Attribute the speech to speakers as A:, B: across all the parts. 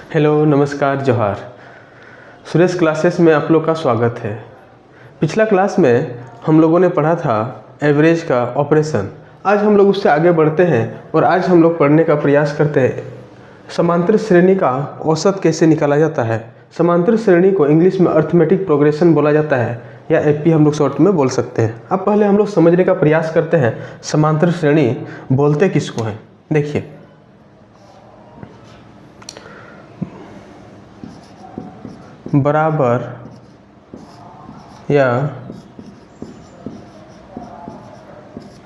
A: Hello, नमस्कार, जोहार। Suresh classes में आप लोग का स्वागत है। पिछला क्लास में हम लोगों ने पढ़ा था एवरेज का ऑपरेशन। आज हम लोग उससे आगे बढ़ते हैं और आज हम लोग पढ़ने का प्रयास करते हैं समांतर श्रेणी का औसत कैसे निकाला जाता है। समांतर श्रेणी को इंग्लिश में अर्थमेटिक प्रोग्रेशन बोला जाता है या एपी हम लोग शॉर्ट में बोल सकते हैं। अब पहले हम लोग समझने का प्रयास करते हैं समांतर श्रेणी बोलते किसको हैं। देखिए, बराबर या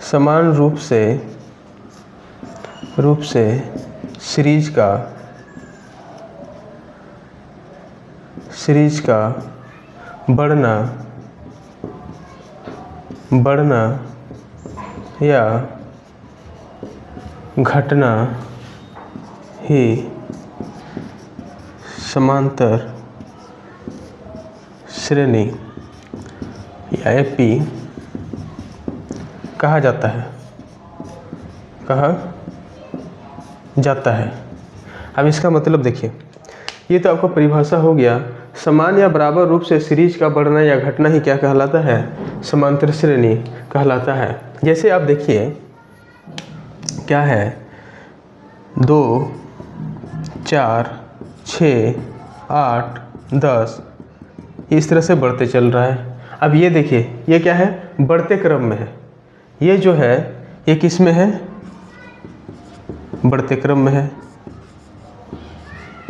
A: समान रूप से सीरीज का बढ़ना या घटना ही समांतर श्रेणी या एपी कहा जाता है। अब इसका मतलब देखिए, ये तो आपको परिभाषा हो गया। समान या बराबर रूप से सीरीज का बढ़ना या घटना ही क्या कहलाता है? समांतर श्रेणी कहलाता है। जैसे आप देखिए क्या है, 2, 4, 6, 8, 10 इस तरह से बढ़ते चल रहा है। अब ये देखिए, ये क्या है? बढ़ते क्रम में है। ये जो है ये किस में है? बढ़ते क्रम में है,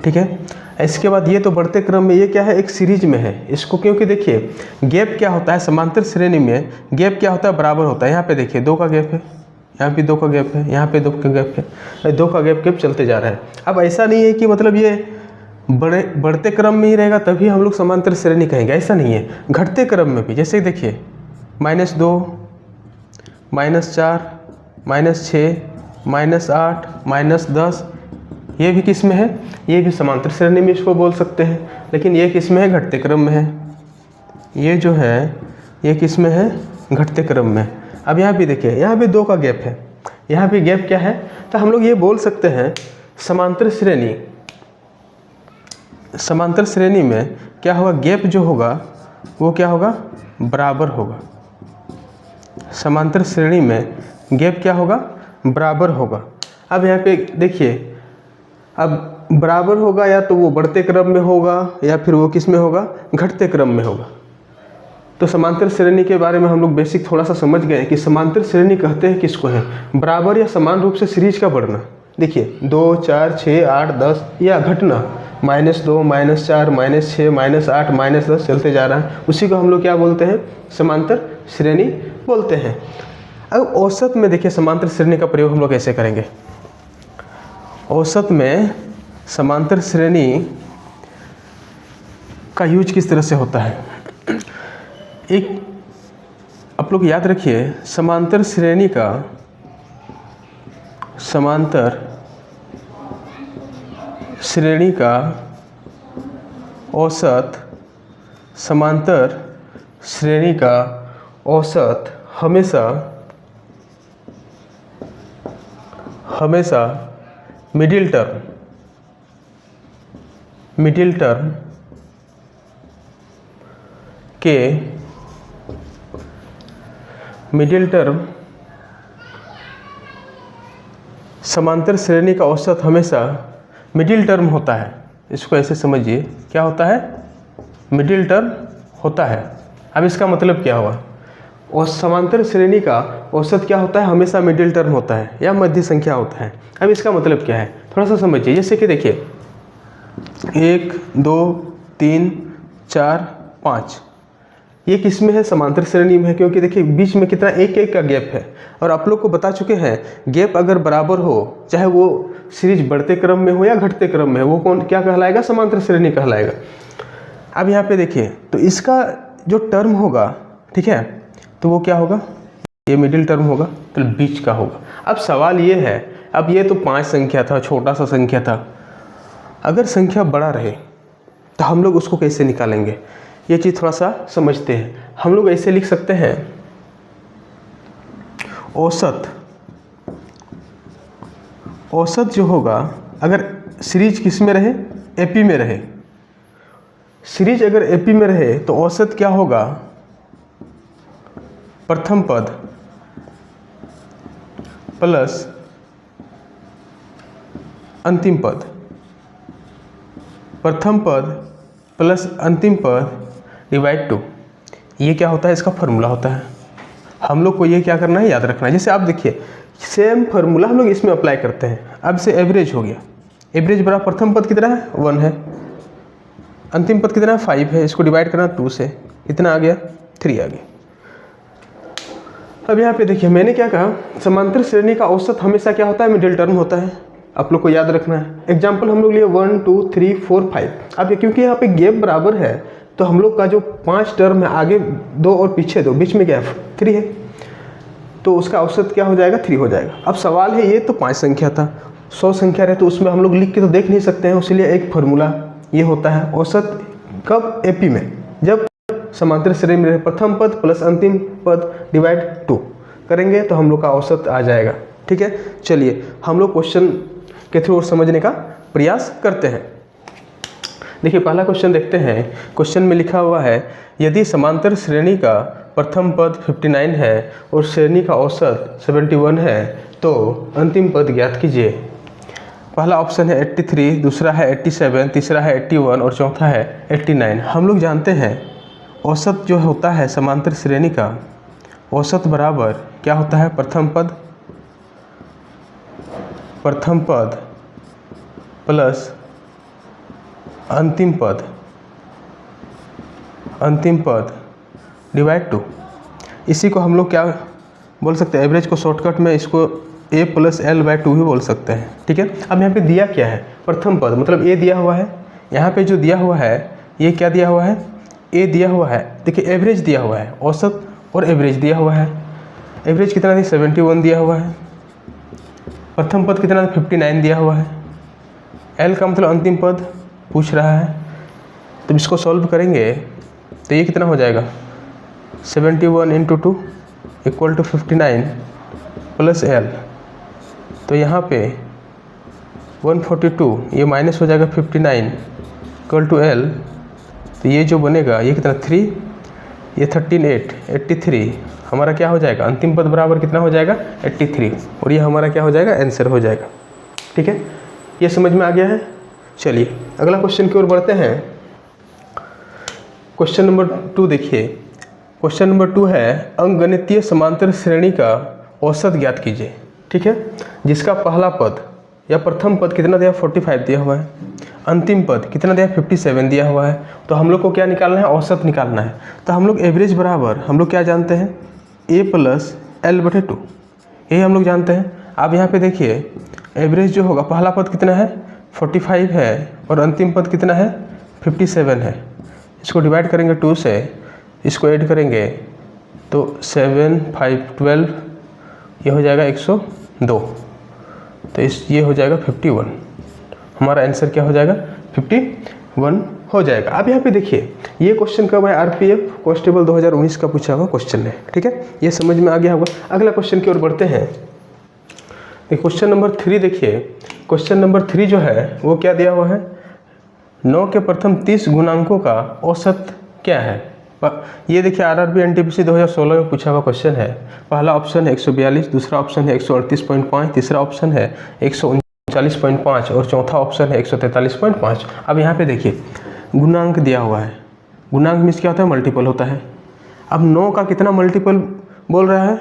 A: ठीक है। इसके बाद ये तो बढ़ते क्रम में, ये क्या है? एक सीरीज में है इसको, क्योंकि देखिए गैप क्या होता है समांतर श्रेणी में? गैप क्या होता है? बराबर होता है। यहाँ पे देखिए 2 का गैप है, यहाँ पे 2 का गैप है, यहाँ पे 2 का गैप है, 2 का गैप चलते जा रहा है। अब ऐसा नहीं है कि मतलब ये बढ़ते क्रम में ही रहेगा तभी हम लोग समांतर श्रेणी कहेंगे, ऐसा नहीं है। घटते क्रम में भी, जैसे देखिए -2, -4, -6, -8, -10 ये भी किस में है? ये भी समांतर श्रेणी में इसको बोल सकते हैं, लेकिन ये किस में है? घटते क्रम में है। ये जो है ये किस में है? घटते क्रम में। अब यहाँ भी देखिए, यहाँ भी 2 का गैप है, यहाँ भी गैप क्या है? तो हम लोग ये बोल सकते हैं समांतर श्रेणी में क्या होगा? गैप जो होगा वो क्या होगा? बराबर होगा। समांतर श्रेणी में गैप क्या होगा? बराबर होगा। अब यहाँ पे देखिए, अब बराबर होगा या तो वो बढ़ते क्रम में होगा या फिर वो किस में होगा? घटते क्रम में होगा। तो समांतर श्रेणी के बारे में हम लोग बेसिक थोड़ा सा समझ गए कि समांतर श्रेणी कहते हैं किसको है? बराबर या समान रूप से सीरीज का बढ़ना। देखिए 2, 4, 6, 8, 10 या घटना -2, -4, -6, -8, -10 चलते जा रहा है, उसी को हम लोग क्या बोलते हैं? समांतर श्रेणी बोलते हैं। अब औसत में देखिए समांतर श्रेणी का प्रयोग हम लोग कैसे करेंगे। औसत में समांतर श्रेणी का यूज किस तरह से होता है? एक आप लोग याद रखिए, समांतर श्रेणी का औसत, समांतर श्रेणी का औसत हमेशा मिडिल टर्म समांतर श्रेणी का औसत हमेशा मिडिल टर्म होता है। इसको ऐसे समझिए, क्या होता है? मिडिल टर्म होता है। अब इसका मतलब क्या हुआ? और समांतर श्रेणी का औसत क्या होता है? हमेशा मिडिल टर्म होता है या मध्य संख्या होता है। अब इसका मतलब क्या है? थोड़ा सा समझिए। जैसे कि देखिए 1, 2, 3, 4, 5 ये किस में है? समांतर श्रेणी में है, क्योंकि देखिए बीच में कितना 1 का गैप है। और आप लोग को बता चुके हैं, गैप अगर बराबर हो, चाहे वो सीरीज बढ़ते क्रम में हो या घटते क्रम में, वो कौन क्या कहलाएगा? समांतर श्रेणी कहलाएगा। अब यहाँ पे देखिए, तो इसका जो टर्म होगा, ठीक है, तो वो क्या होगा? ये मिडिल टर्म होगा, तो बीच का होगा। अब सवाल ये है, अब ये तो 5 संख्या था, छोटा सा संख्या था, अगर संख्या बड़ा रहे तो हम लोग उसको कैसे निकालेंगे? ये चीज़ थोड़ा सा समझते हैं। हम लोग ऐसे लिख सकते हैं, औसत जो होगा, अगर सीरीज किस में रहे? एपी में रहे, सीरीज अगर एपी में रहे तो औसत क्या होगा, प्रथम पद प्लस अंतिम पद, प्रथम पद प्लस अंतिम पद डिवाइड 2। ये क्या होता है, इसका फॉर्मूला होता है। हम लोग को ये क्या करना है, याद रखना है। जैसे आप देखिए सेम फार्मूला हम लोग इसमें अप्लाई करते हैं। अब से एवरेज हो गया, एवरेज बराबर प्रथम पद कितना है 1 है, अंतिम पद कितना है 5 है, इसको डिवाइड करना 2 से, कितना आ गया 3 आ गया। अब यहाँ पे देखिए मैंने क्या कहा, समांतर श्रेणी का औसत हमेशा क्या होता है, मिडिल टर्म होता है। आप लोग को याद रखना है। एग्जाम्पल हम लोग लिए 1 2 3 4 5। अब क्योंकि यहाँ पे गैप बराबर है तो हम लोग का जो 5 टर्म है, आगे 2 और पीछे 2, बीच में गैप 3 है, तो उसका औसत क्या हो जाएगा 3 हो जाएगा। अब सवाल है ये तो 5 संख्या था, 100 संख्या रहे तो उसमें हम लोग लिख के तो देख नहीं सकते हैं, इसलिए एक फार्मूला ये होता है औसत कब, एपी में, जब समांतर श्रेणी में प्रथम पद प्लस अंतिम पद डिवाइड 2 करेंगे तो हम लोग का औसत आ जाएगा। ठीक है, चलिए हम लोग क्वेश्चन के थ्रू समझने का प्रयास करते हैं। देखिए पहला क्वेश्चन देखते हैं। क्वेश्चन में लिखा हुआ है यदि समांतर श्रेणी का प्रथम पद 59 है और श्रेणी का औसत 71 है तो अंतिम पद ज्ञात कीजिए। पहला ऑप्शन है 83, दूसरा है 87, तीसरा है 81 और चौथा है 89। हम लोग जानते हैं औसत जो होता है समांतर श्रेणी का, औसत बराबर क्या होता है, प्रथम पद प्लस अंतिम पद डिवाइड 2। इसी को हम लोग क्या बोल सकते हैं, एवरेज को शॉर्टकट में इसको a प्लस एल बाई 2 भी बोल सकते हैं। ठीक है, अब यहाँ पे दिया क्या है, प्रथम पद मतलब a दिया हुआ है, यहाँ पे जो दिया हुआ है ये क्या दिया हुआ है, a दिया हुआ है। देखिए एवरेज दिया हुआ है, औसत और एवरेज दिया हुआ है। एवरेज कितना थी 71 दिया हुआ है, प्रथम पद कितना 59 दिया हुआ है, एल का मतलब अंतिम पद पूछ रहा है। तो इसको सॉल्व करेंगे तो ये कितना हो जाएगा 71 into 2 equal to 59 plus l, तो यहाँ पे 142, ये माइनस हो जाएगा 59 इक्वल टू एल, तो ये जो बनेगा ये कितना 3, ये 13 83 हमारा क्या हो जाएगा, अंतिम पद बराबर कितना हो जाएगा 83, और ये हमारा क्या हो जाएगा, आंसर हो जाएगा। ठीक है, ये समझ में आ गया है। चलिए अगला क्वेश्चन की ओर बढ़ते हैं। क्वेश्चन नंबर 2 देखिए। क्वेश्चन नंबर 2 है अंकगणितीय समांतर श्रेणी का औसत ज्ञात कीजिए। ठीक है, जिसका पहला पद या प्रथम पद कितना दिया 45 दिया हुआ है, अंतिम पद कितना दिया 57 दिया हुआ है, तो हम लोग को क्या निकालना है, औसत निकालना है। तो हम लोग एवरेज बराबर हम लोग क्या जानते हैं, a प्लस एल बटे 2, यही हम लोग जानते हैं। अब यहाँ पे देखिए एवरेज जो होगा, पहला पद कितना है 45 है और अंतिम पद कितना है 57 है, इसको डिवाइड करेंगे 2 से, इसको ऐड करेंगे तो 7 5 12, ये हो जाएगा 102, तो ये हो जाएगा 51। हमारा आंसर क्या हो जाएगा 51 हो जाएगा। अब यहाँ पे देखिए ये क्वेश्चन कब है, आरपीएफ कांस्टेबल 2019 का पूछा हुआ क्वेश्चन है। ठीक है, ये समझ में आ गया होगा। अगला क्वेश्चन की ओर बढ़ते हैं। क्वेश्चन नंबर 3 देखिए। क्वेश्चन नंबर 3 जो है वो क्या दिया हुआ है, 9 के प्रथम 30 गुणांकों का औसत क्या है। ये देखिए आरआरबी एनटीपीसी 2016 में पूछा हुआ क्वेश्चन है। पहला ऑप्शन है 142, दूसरा ऑप्शन है 138.5, तीसरा ऑप्शन है 139.5 और चौथा ऑप्शन है 143.5। अब यहाँ पे देखिए गुणांक दिया हुआ है, गुणांक मीन्स क्या होता है, मल्टीपल होता है। अब 9 का कितना मल्टीपल बोल रहा है,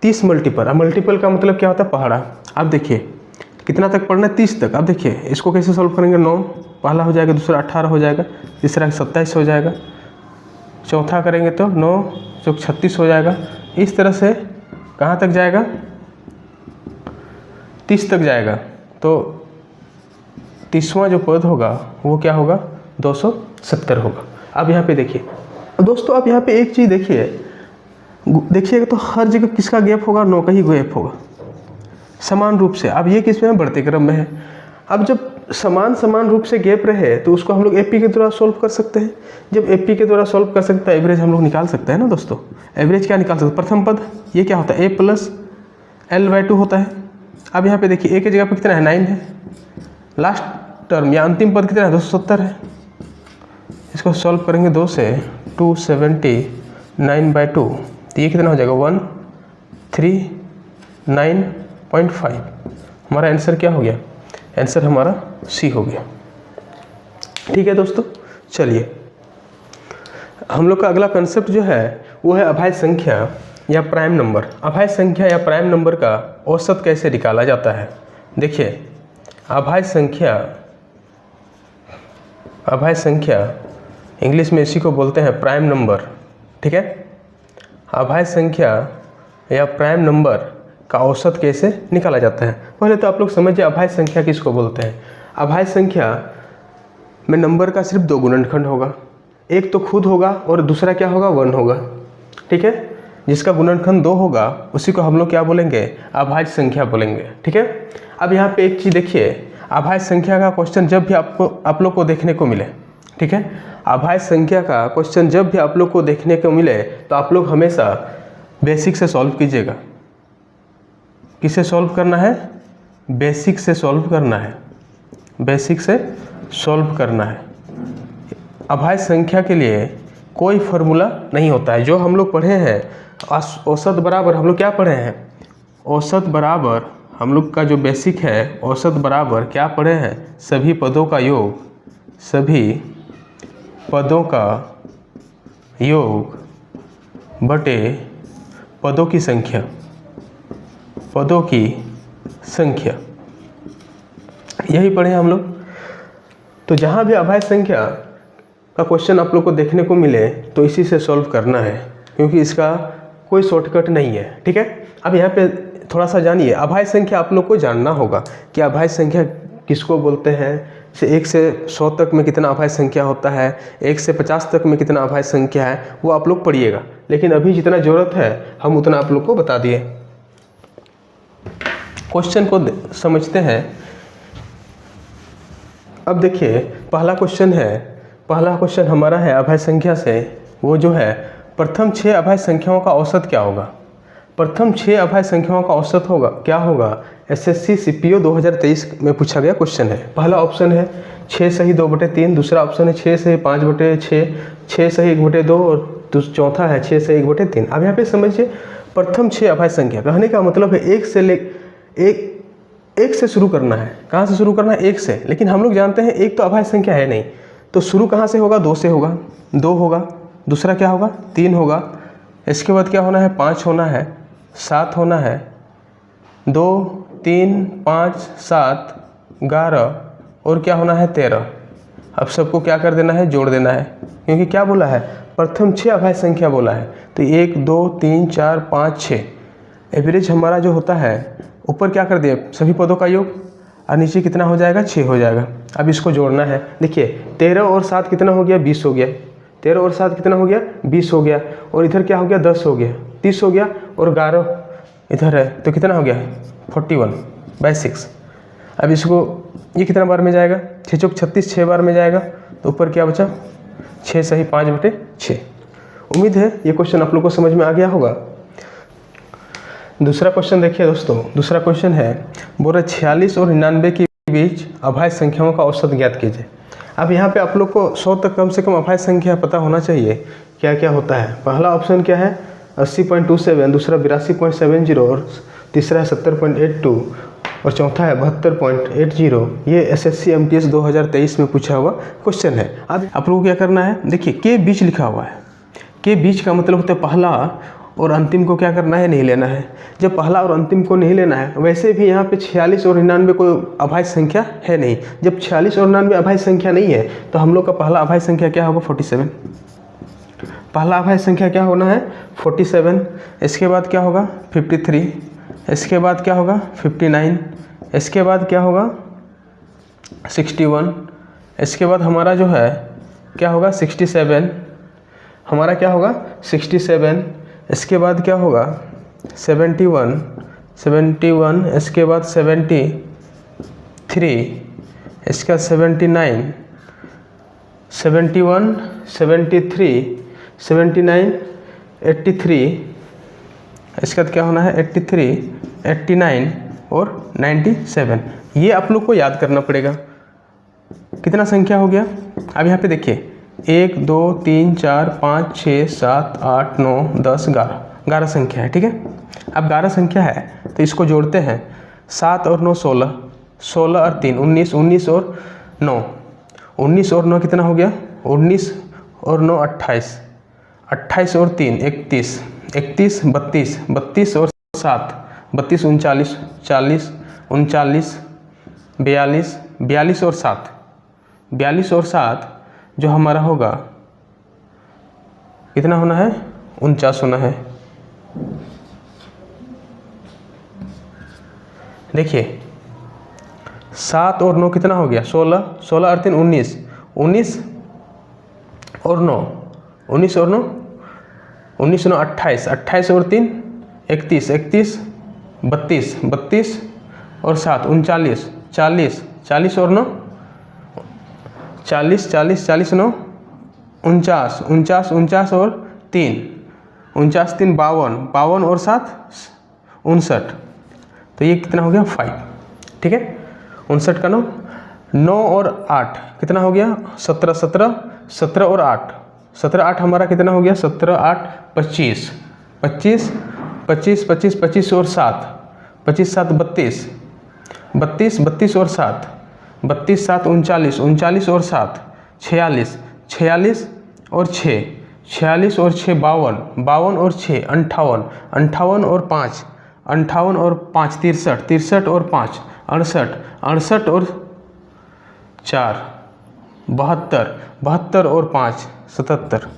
A: 30 मल्टीपल। अब मल्टीपल का मतलब क्या होता है, पहाड़ा। अब देखिए कितना तक पढ़ना है, 30 तक। अब देखिए इसको कैसे सॉल्व करेंगे, 9 पहला हो जाएगा, दूसरा 18 हो जाएगा, तीसरा 27 हो जाएगा, चौथा करेंगे तो 9 जो 36 हो जाएगा। इस तरह से कहाँ तक जाएगा, 30 तक जाएगा। तो 30वां जो पद होगा वो क्या होगा, 270 होगा। अब यहाँ पे देखिए दोस्तों, अब यहाँ पे एक चीज़ देखिएगा तो हर जगह किसका गैप होगा, 9 का ही गैप होगा समान रूप से। अब ये किस में बढ़ते क्रम में है। अब जब समान रूप से गैप रहे तो उसको हम लोग एपी के द्वारा सॉल्व कर सकते हैं। जब एपी के द्वारा सॉल्व कर सकते हैं, एवरेज हम लोग निकाल सकते हैं ना दोस्तों। एवरेज क्या निकाल सकते हैं, प्रथम पद ये क्या होता है, a प्लस एल बाई 2 होता है। अब यहाँ पे देखिए a की जगह पे कितना है 9 है, लास्ट टर्म या अंतिम पद कितना है 270 है। इसको सॉल्व करेंगे 2 से 279/2 तो ये कितना हो जाएगा 139.5। हमारा आंसर क्या हो गया, आंसर हमारा सी हो गया। ठीक है दोस्तों, चलिए हम लोग का अगला कंसेप्ट जो है वो है अभाज्य संख्या या प्राइम नंबर। अभाज्य संख्या या प्राइम नंबर का औसत कैसे निकाला जाता है। देखिए अभाज्य संख्या इंग्लिश में इसी को बोलते हैं प्राइम नंबर। ठीक है, अभाज्य संख्या या प्राइम नंबर का औसत कैसे निकाला जाता है। पहले तो आप लोग समझिए अभाज्य संख्या किसको बोलते हैं। अभाज्य संख्या में नंबर का सिर्फ 2 गुणनखंड होगा, एक तो खुद होगा और दूसरा क्या होगा 1 होगा। ठीक है, जिसका गुणनखंड 2 होगा उसी को हम लोग क्या बोलेंगे, अभाज्य संख्या बोलेंगे। ठीक है, अब यहाँ पे एक चीज़ देखिए, अभाज्य संख्या का क्वेश्चन जब भी आप लोग को देखने को मिले, ठीक है, अभाज्य संख्या का क्वेश्चन जब भी आप लोग को देखने को मिले तो आप लोग हमेशा बेसिक से सॉल्व कीजिएगा। किसे सॉल्व करना है, बेसिक से सॉल्व करना है, बेसिक से सॉल्व करना है। अभाज्य संख्या के लिए कोई फार्मूला नहीं होता है। जो हम लोग पढ़े हैं औसत बराबर, हम लोग क्या पढ़े हैं, औसत बराबर हम लोग का जो बेसिक है, औसत बराबर क्या पढ़े हैं, सभी पदों का योग, सभी पदों का योग बटे पदों की संख्या, पदों की संख्या, यही पढ़े हम लोग। तो जहाँ भी अभाज्य संख्या का क्वेश्चन आप लोग को देखने को मिले तो इसी से सॉल्व करना है, क्योंकि इसका कोई शॉर्टकट नहीं है। ठीक है, अब यहाँ पे थोड़ा सा जानिए, अभाज्य संख्या आप लोग को जानना होगा कि अभाज्य संख्या किसको बोलते हैं। से 1 से 100 तक में कितना अभाज्य संख्या होता है, 1 से 50 तक में कितना अभाज्य संख्या है, वो आप लोग पढ़िएगा। लेकिन अभी जितना ज़रूरत है हम उतना आप लोग को बता दिए। क्वेश्चन को समझते हैं। अब देखिए पहला क्वेश्चन हमारा है अभाज्य संख्या से, वो जो है प्रथम 6 अभाज्य संख्याओं का औसत क्या होगा। प्रथम 6 अभाज्य संख्याओं का औसत होगा क्या होगा, एसएससी सीपीओ 2023 में पूछा गया क्वेश्चन है। पहला ऑप्शन है 6 सही 2/3, दूसरा ऑप्शन है 6 सही 5/6, 6 सही 1/2 और चौथा है 6 सही 1/3। अब यहाँ पे समझिए प्रथम 6 अभाज्य संख्या, कहने का मतलब है एक से शुरू करना है। कहाँ से शुरू करना है, 1 से। लेकिन हम लोग जानते हैं एक तो अभाज्य संख्या है नहीं, तो शुरू कहाँ से होगा, 2 से होगा। 2 होगा, दूसरा क्या होगा 3 होगा, इसके बाद क्या होना है 5 होना है, 7 होना है, 2 3 5 7 11 और क्या होना है 13। अब सबको क्या कर देना है, जोड़ देना है, क्योंकि क्या बोला है प्रथम 6 अभाज्य संख्या बोला है। तो 1 2 3 4 5 6 एवरेज हमारा जो होता है, ऊपर क्या कर दिया सभी पदों का योग और नीचे कितना हो जाएगा 6 हो जाएगा। अब इसको जोड़ना है। देखिए 13 और 7 कितना हो गया 20 हो गया, 13 और 7 कितना हो गया 20 हो गया, और इधर क्या हो गया 10 हो गया, 30 हो गया, और 11 इधर है तो कितना हो गया 41/6। अब इसको ये कितना बार में जाएगा, 6 चौक 36, 6 बार में जाएगा, तो ऊपर क्या बचा 6 सही 5/6। उम्मीद है ये क्वेश्चन आप लोग को समझ में आ गया होगा। दूसरा क्वेश्चन देखिए दोस्तों, दूसरा क्वेश्चन है बोला 46 और 99 के बीच अभाज्य संख्याओं का औसत ज्ञात कीजिए। अब यहाँ पे आप लोग को 100 तक कम से कम अभाज्य संख्या पता होना चाहिए क्या क्या होता है। पहला ऑप्शन क्या है 80.27, दूसरा 82.70 और तीसरा है 70.82 और चौथा है 72.80। ये एसएससी एमटीएस 2023 में पूछा हुआ क्वेश्चन है। अब आप लोगों को क्या करना है, देखिए के बीच लिखा हुआ है, के बीच का मतलब होता है पहला और अंतिम को क्या करना है, नहीं लेना है। जब पहला और अंतिम को नहीं लेना है, वैसे भी यहाँ पे 46 और 99 कोई अभाज्य संख्या है नहीं। जब 46 और 99 अभाज्य संख्या नहीं है तो हम लोग का पहला अभाज्य संख्या क्या होगा 47। पहला अभाज्य संख्या क्या होना है 47, इसके बाद क्या होगा 53, इसके बाद क्या होगा 59, इसके बाद क्या होगा 61, इसके बाद हमारा जो है क्या होगा 67, हमारा क्या होगा 67, इसके बाद क्या होगा 71, इसके बाद 73, इसका 79, 71, 73, 79, 83, इसका क्या होना है 83, 89 और 97। ये आप लोग को याद करना पड़ेगा। कितना संख्या हो गया? अब यहाँ पे देखिए 1 2 3 4 5 6 7 8 9 10 11 11 संख्या है, ठीक है। अब 11 संख्या है तो इसको जोड़ते हैं। 7 और 9 16, 16 और 3 19, 19 और 9 19 और 9 कितना हो गया? 19 और 9 28, 28 और 3 31, 31 32, 32 और 7 32 39 40 39 42, 42 और 7 42 और 7 जो हमारा होगा कितना होना है? 49 होना है। देखिए 7 और 9 कितना हो गया? 16, 16 और 3 19, 19 और 9 19 और 9 19 9 28, 28 और 3 31, 31 32, 32 और 7 39 40, 40 और 9 40, 40 40 9 49, 49 49 और 3 49 3 52, 52 और 7 59। तो ये कितना हो गया? 5, ठीक है। 59 का 9 9 और 8 कितना हो गया? 17 17 17 और 8 17 8 हमारा कितना हो गया? 17 8 25 25 25 25 25 और 7 25 7 32 32 32 और 7 32 7 39 39 और 7 46 46 और 6 46 और 6 52 52 और 6 58 58 और 5 58 और 5 63 63 और 5 68 68 और 4 72 72 और 5 77।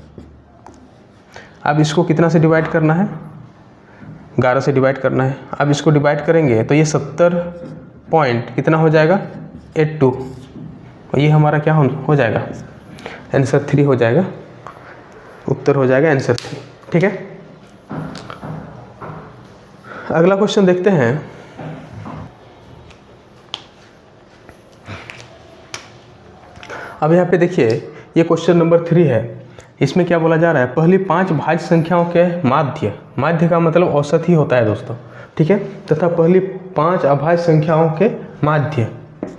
A: अब इसको कितना से डिवाइड करना है? 11 से डिवाइड करना है। अब इसको डिवाइड करेंगे तो ये 70 पॉइंट कितना हो जाएगा? 82। और ये हमारा क्या हो जाएगा? आंसर 3 हो जाएगा। उत्तर हो जाएगा आंसर 3, ठीक है। अगला क्वेश्चन देखते हैं। अब यहाँ पे देखिए ये क्वेश्चन नंबर 3 है। इसमें क्या बोला जा रहा है? पहली 5 भाज्य संख्याओं के माध्य, माध्य का मतलब औसत ही होता है दोस्तों, ठीक है। तथा पहली 5 अभाज्य संख्याओं के माध्य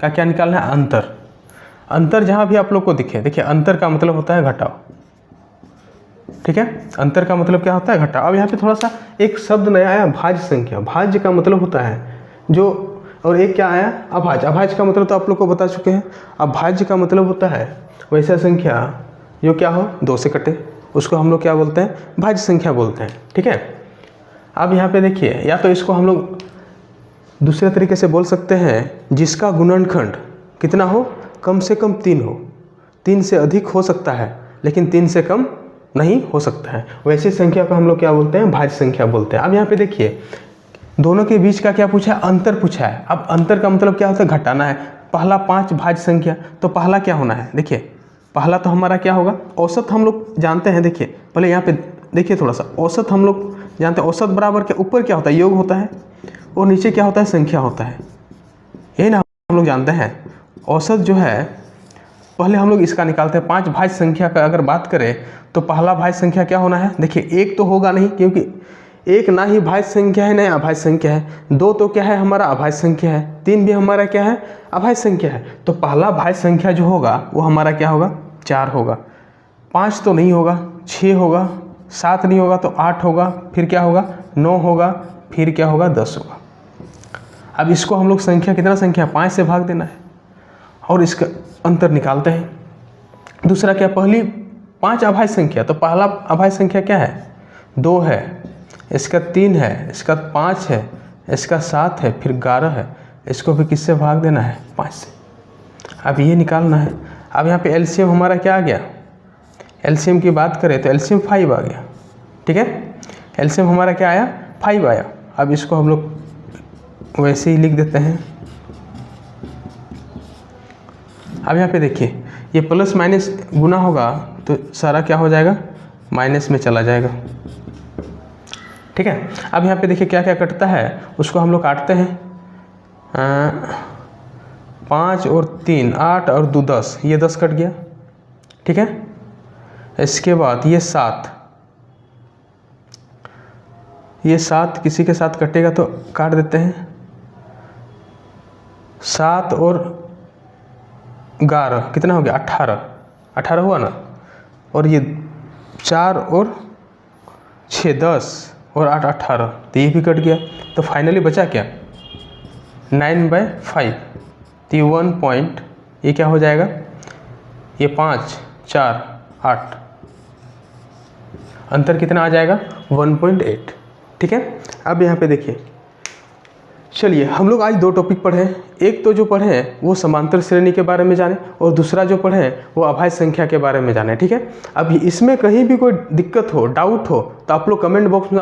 A: का क्या निकालना है? अंतर। अंतर जहाँ भी आप लोग को दिखे, देखिए अंतर का मतलब होता है घटाव, ठीक है। अंतर का मतलब क्या होता है? घटाव। अब यहाँ पे थोड़ा सा एक शब्द नया आया, भाज्य संख्या। भाज्य का मतलब होता है जो, और एक क्या आया? अभाज्य। अभाज्य का मतलब तो आप लोग को बता चुके हैं। अभाज्य का मतलब होता है वैसा संख्या जो क्या हो? 2 से कटे, उसको हम लोग क्या बोलते हैं? भाज्य संख्या बोलते हैं, ठीक है। अब यहाँ पे देखिए, या तो इसको हम लोग दूसरे तरीके से बोल सकते हैं, जिसका गुणनखंड कितना हो? कम से कम 3 हो। 3 से अधिक हो सकता है लेकिन 3 से कम नहीं हो सकता है, वैसी संख्या को हम लोग क्या बोलते हैं? भाज्य संख्या बोलते हैं। अब यहाँ पे देखिए दोनों के बीच का क्या पूछा है? अंतर पूछा है। अब अंतर का मतलब क्या होता है? घटाना है। पहला 5 भाज्य संख्या, तो पहला क्या होना है? देखिए पहला तो हमारा क्या होगा? औसत हम लोग जानते हैं। देखिए पहले यहाँ पे देखिए थोड़ा सा, औसत हम लोग जानते हैं। औसत बराबर के ऊपर क्या होता है? योग होता है, और नीचे क्या होता है? संख्या होता है। यही ना हम लोग जानते हैं। औसत जो है पहले हम लोग इसका निकालते हैं। 5 भाज्य संख्या का अगर बात करें तो पहला भाज्य संख्या क्या होना है? देखिए 1 तो होगा नहीं, क्योंकि 1 ना ही भाज्य संख्या है ना अभाज्य संख्या है। 2 तो क्या है? हमारा अभाज्य संख्या है। 3 भी हमारा क्या है? अभाज्य संख्या है। तो पहला भाज्य संख्या जो होगा वो हमारा क्या होगा? 4 होगा। 5 तो नहीं होगा, 6 होगा, 7 नहीं होगा तो 8 होगा, फिर क्या होगा? 9 होगा, फिर क्या होगा? 10 होगा। अब इसको हम लोग संख्या, कितना संख्या? 5 से भाग देना है और इसका अंतर निकालते हैं। दूसरा क्या? पहली 5 अभाज्य संख्या, तो पहला अभाज्य संख्या क्या है? 2 है, इसका 3 है, इसका 5 है, इसका 7 है, फिर 11 है। इसको भी किससे भाग देना है? 5 से। अब ये निकालना है। अब यहाँ पे एलसीएम हमारा क्या आ गया? एलसीएम की बात करें तो एलसीएम 5 आ गया, ठीक है। एलसीएम हमारा क्या आया? 5 आया। अब इसको हम लोग वैसे ही लिख देते हैं। अब यहाँ पे देखिए ये प्लस माइनस गुना होगा तो सारा क्या हो जाएगा? माइनस में चला जाएगा, ठीक है। अब यहाँ पे देखिए क्या क्या कटता है, उसको हम लोग काटते हैं। 5 और 3 8 और 2 10, ये 10 कट गया, ठीक है। इसके बाद ये 7, ये 7 किसी के साथ कटेगा तो काट देते हैं। 7 और 11 कितना हो गया 18, 18 हुआ ना, और ये 4 और 6 10 और 8 18, तो ये भी कट गया। तो फाइनली बचा क्या 9/5, तो ये 1 पॉइंट, ये क्या हो जाएगा, ये 5 4 8, अंतर कितना आ जाएगा 1.8। ठीक है, अब यहाँ पे देखिए, चलिए हम लोग आज 2 टॉपिक पढ़े हैं। एक तो जो पढ़े हैं वो समांतर श्रेणी के बारे में जाने, और दूसरा जो पढ़े हैं वो अभाज्य संख्या के बारे में जाने। ठीक है, अब इसमें कहीं भी कोई दिक्कत हो, डाउट हो, तो आप लोग कमेंट बॉक्स में